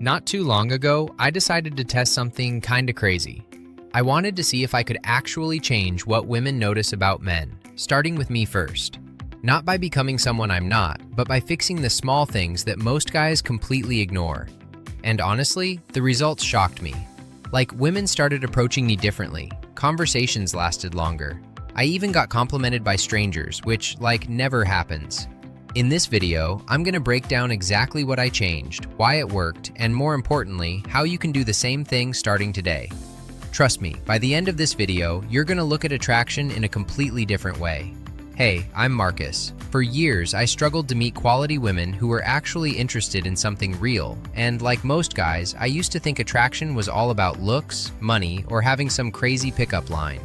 Not too long ago, I decided to test something kinda crazy. I wanted to see if I could actually change what women notice about men, starting with me first. Not by becoming someone I'm not, but by fixing the small things that most guys completely ignore. And honestly, the results shocked me. Like, women started approaching me differently, conversations lasted longer. I even got complimented by strangers, which, never happens. In this video, I'm gonna break down exactly what I changed, why it worked, and more importantly, how you can do the same thing starting today. Trust me, by the end of this video, you're gonna look at attraction in a completely different way. Hey, I'm Marcus. For years, I struggled to meet quality women who were actually interested in something real, and like most guys, I used to think attraction was all about looks, money, or having some crazy pickup line.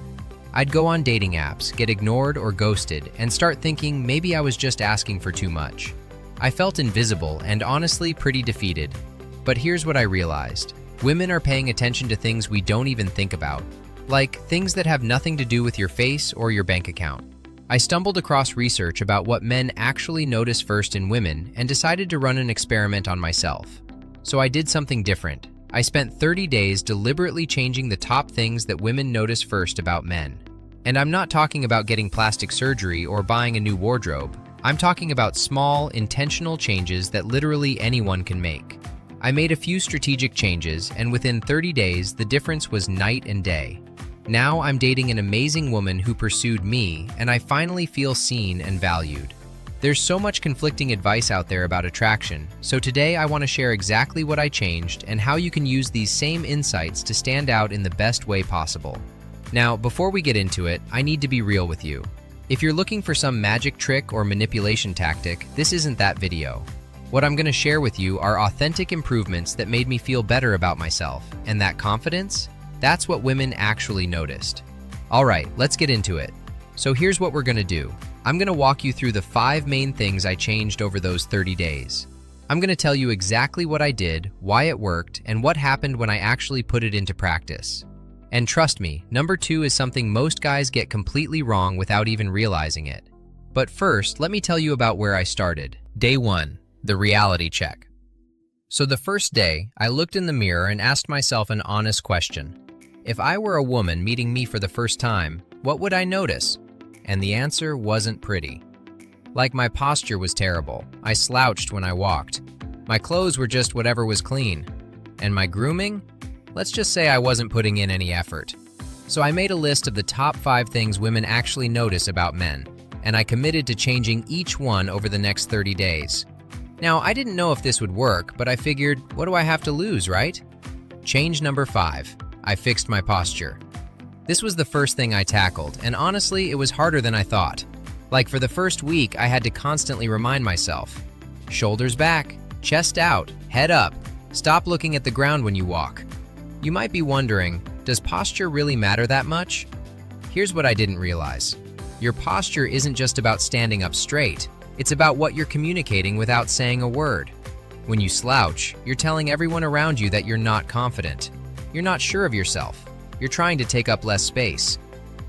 I'd go on dating apps, get ignored or ghosted, and start thinking maybe I was just asking for too much. I felt invisible and honestly pretty defeated. But here's what I realized. Women are paying attention to things we don't even think about, like things that have nothing to do with your face or your bank account. I stumbled across research about what men actually notice first in women and decided to run an experiment on myself. So I did something different. I spent 30 days deliberately changing the top things that women notice first about men. And I'm not talking about getting plastic surgery or buying a new wardrobe. I'm talking about small, intentional changes that literally anyone can make. I made a few strategic changes, and within 30 days, the difference was night and day. Now I'm dating an amazing woman who pursued me, and I finally feel seen and valued. There's so much conflicting advice out there about attraction, so today I want to share exactly what I changed and how you can use these same insights to stand out in the best way possible. Now, before we get into it, I need to be real with you. If you're looking for some magic trick or manipulation tactic, this isn't that video. What I'm going to share with you are authentic improvements that made me feel better about myself, and that confidence, that's what women actually noticed. Alright, let's get into it. So here's what we're going to do. I'm going to walk you through the 5 main things I changed over those 30 days. I'm going to tell you exactly what I did, why it worked, and what happened when I actually put it into practice. And trust me, number 2 is something most guys get completely wrong without even realizing it. But first, let me tell you about where I started. Day 1, the reality check. So the first day, I looked in the mirror and asked myself an honest question. If I were a woman meeting me for the first time, what would I notice? And the answer wasn't pretty. Like, my posture was terrible. I slouched when I walked. My clothes were just whatever was clean. And my grooming? Let's just say I wasn't putting in any effort. So I made a list of the top 5 things women actually notice about men, and I committed to changing each one over the next 30 days. Now, I didn't know if this would work, but I figured, what do I have to lose, right? Change number 5. I fixed my posture. This was the first thing I tackled, and honestly, it was harder than I thought. Like, for the first week, I had to constantly remind myself. Shoulders back, chest out, head up. Stop looking at the ground when you walk. You might be wondering, does posture really matter that much? Here's what I didn't realize. Your posture isn't just about standing up straight. It's about what you're communicating without saying a word. When you slouch, you're telling everyone around you that you're not confident. You're not sure of yourself. You're trying to take up less space.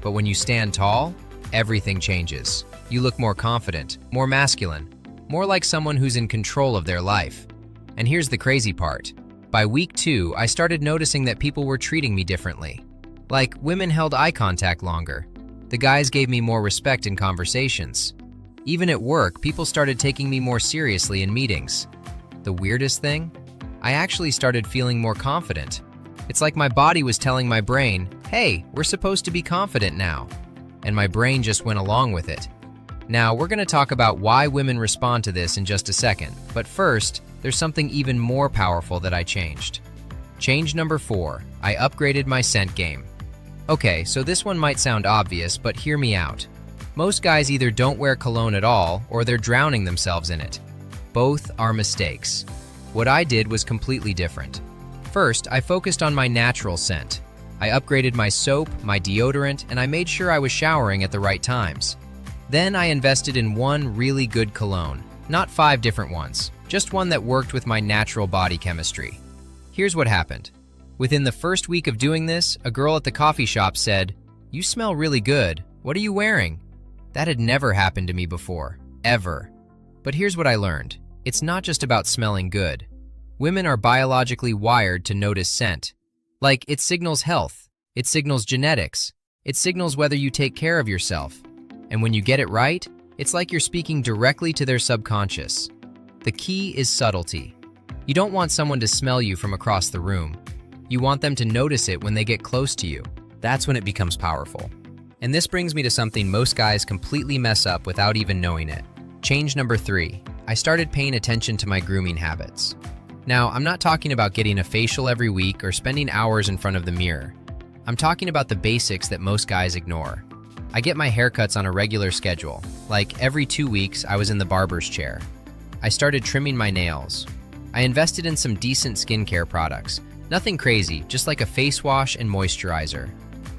But when you stand tall, everything changes. You look more confident, more masculine, more like someone who's in control of their life. And here's the crazy part. By week 2, I started noticing that people were treating me differently. Like, women held eye contact longer. The guys gave me more respect in conversations. Even at work, people started taking me more seriously in meetings. The weirdest thing? I actually started feeling more confident. It's like my body was telling my brain, hey, we're supposed to be confident now. And my brain just went along with it. Now, we're going to talk about why women respond to this in just a second. But first, there's something even more powerful that I changed. Change number 4, I upgraded my scent game. Okay, so this one might sound obvious, but hear me out. Most guys either don't wear cologne at all, or they're drowning themselves in it. Both are mistakes. What I did was completely different. First, I focused on my natural scent. I upgraded my soap, my deodorant, and I made sure I was showering at the right times. Then I invested in one really good cologne. Not 5 different ones, just one that worked with my natural body chemistry. Here's what happened. Within the first week of doing this, a girl at the coffee shop said, "You smell really good. What are you wearing?" That had never happened to me before, ever. But here's what I learned. It's not just about smelling good. Women are biologically wired to notice scent. Like, it signals health, it signals genetics, it signals whether you take care of yourself. And when you get it right, it's like you're speaking directly to their subconscious. The key is subtlety. You don't want someone to smell you from across the room. You want them to notice it when they get close to you. That's when it becomes powerful. And this brings me to something most guys completely mess up without even knowing it. Change number 3. I started paying attention to my grooming habits. Now, I'm not talking about getting a facial every week or spending hours in front of the mirror. I'm talking about the basics that most guys ignore. I get my haircuts on a regular schedule. Like every 2 weeks, I was in the barber's chair. I started trimming my nails. I invested in some decent skincare products. Nothing crazy, just like a face wash and moisturizer.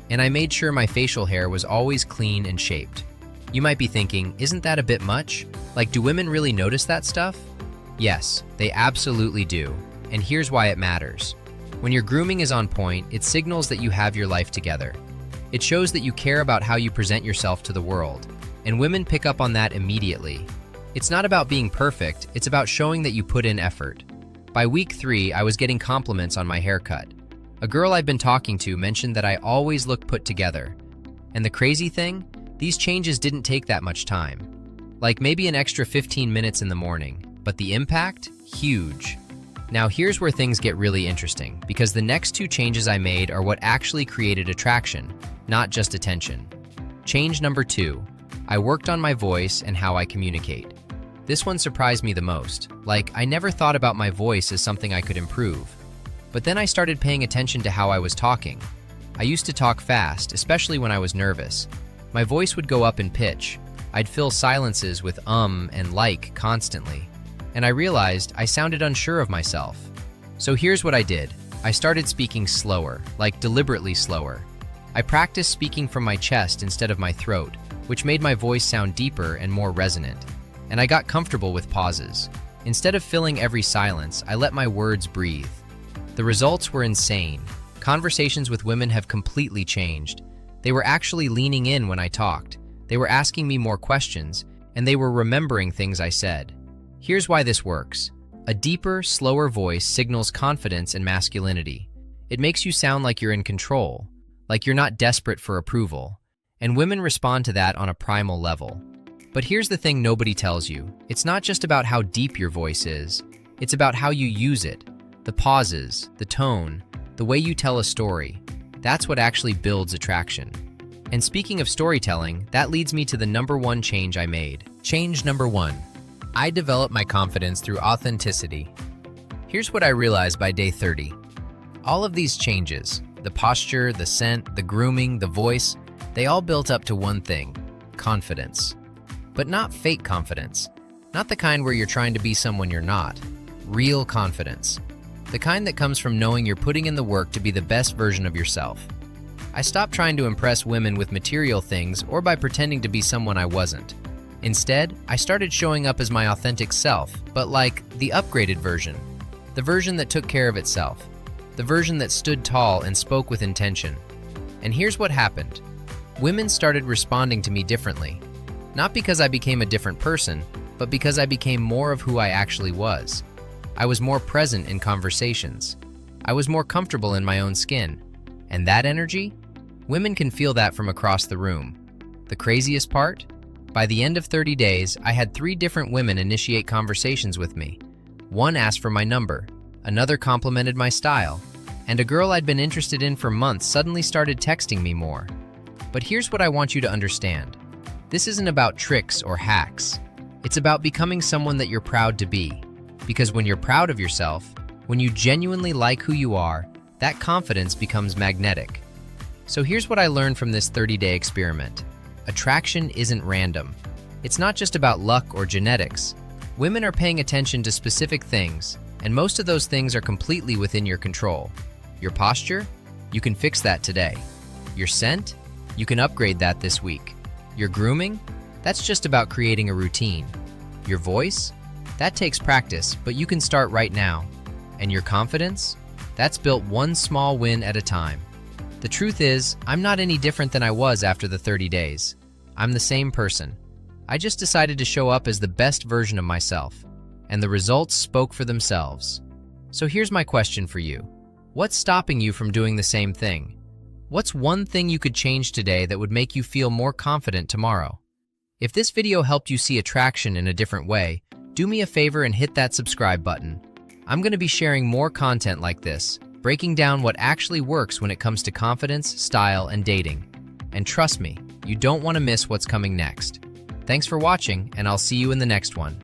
And I made sure my facial hair was always clean and shaped. You might be thinking, isn't that a bit much? Like, do women really notice that stuff? Yes, they absolutely do. And here's why it matters. When your grooming is on point, it signals that you have your life together. It shows that you care about how you present yourself to the world. And women pick up on that immediately. It's not about being perfect, it's about showing that you put in effort. By week 3, I was getting compliments on my haircut. A girl I've been talking to mentioned that I always look put together. And the crazy thing? These changes didn't take that much time. Like maybe an extra 15 minutes in the morning. But the impact? Huge. Now here's where things get really interesting, because the next 2 changes I made are what actually created attraction, not just attention. Change number 2. I worked on my voice and how I communicate. This one surprised me the most. Like, I never thought about my voice as something I could improve. But then I started paying attention to how I was talking. I used to talk fast, especially when I was nervous. My voice would go up in pitch. I'd fill silences with and like constantly. And I realized I sounded unsure of myself. So here's what I did. I started speaking slower, like deliberately slower. I practiced speaking from my chest instead of my throat, which made my voice sound deeper and more resonant. And I got comfortable with pauses. Instead of filling every silence, I let my words breathe. The results were insane. Conversations with women have completely changed. They were actually leaning in when I talked. They were asking me more questions, and they were remembering things I said. Here's why this works. A deeper, slower voice signals confidence and masculinity. It makes you sound like you're in control, like you're not desperate for approval. And women respond to that on a primal level. But here's the thing nobody tells you. It's not just about how deep your voice is. It's about how you use it. The pauses, the tone, the way you tell a story. That's what actually builds attraction. And speaking of storytelling, that leads me to the number 1 change I made. Change number 1. I developed my confidence through authenticity. Here's what I realized by day 30. All of these changes, the posture, the scent, the grooming, the voice, they all built up to one thing: confidence. But not fake confidence. Not the kind where you're trying to be someone you're not. Real confidence. The kind that comes from knowing you're putting in the work to be the best version of yourself. I stopped trying to impress women with material things or by pretending to be someone I wasn't. Instead, I started showing up as my authentic self, but like the upgraded version. The version that took care of itself. The version that stood tall and spoke with intention. And here's what happened. Women started responding to me differently. Not because I became a different person, but because I became more of who I actually was. I was more present in conversations. I was more comfortable in my own skin. And that energy? Women can feel that from across the room. The craziest part? By the end of 30 days, I had 3 different women initiate conversations with me. One asked for my number, another complimented my style, and a girl I'd been interested in for months suddenly started texting me more. But here's what I want you to understand. This isn't about tricks or hacks. It's about becoming someone that you're proud to be. Because when you're proud of yourself, when you genuinely like who you are, that confidence becomes magnetic. So here's what I learned from this 30-day experiment. Attraction isn't random. It's not just about luck or genetics. Women are paying attention to specific things, and most of those things are completely within your control. Your posture? You can fix that today. Your scent? You can upgrade that this week. Your grooming? That's just about creating a routine. Your voice? That takes practice, but you can start right now. And your confidence? That's built one small win at a time. The truth is, I'm not any different than I was after the 30 days. I'm the same person. I just decided to show up as the best version of myself, and the results spoke for themselves. So here's my question for you. What's stopping you from doing the same thing? What's one thing you could change today that would make you feel more confident tomorrow? If this video helped you see attraction in a different way, do me a favor and hit that subscribe button. I'm going to be sharing more content like this, breaking down what actually works when it comes to confidence, style, and dating. And trust me, you don't want to miss what's coming next. Thanks for watching, and I'll see you in the next one.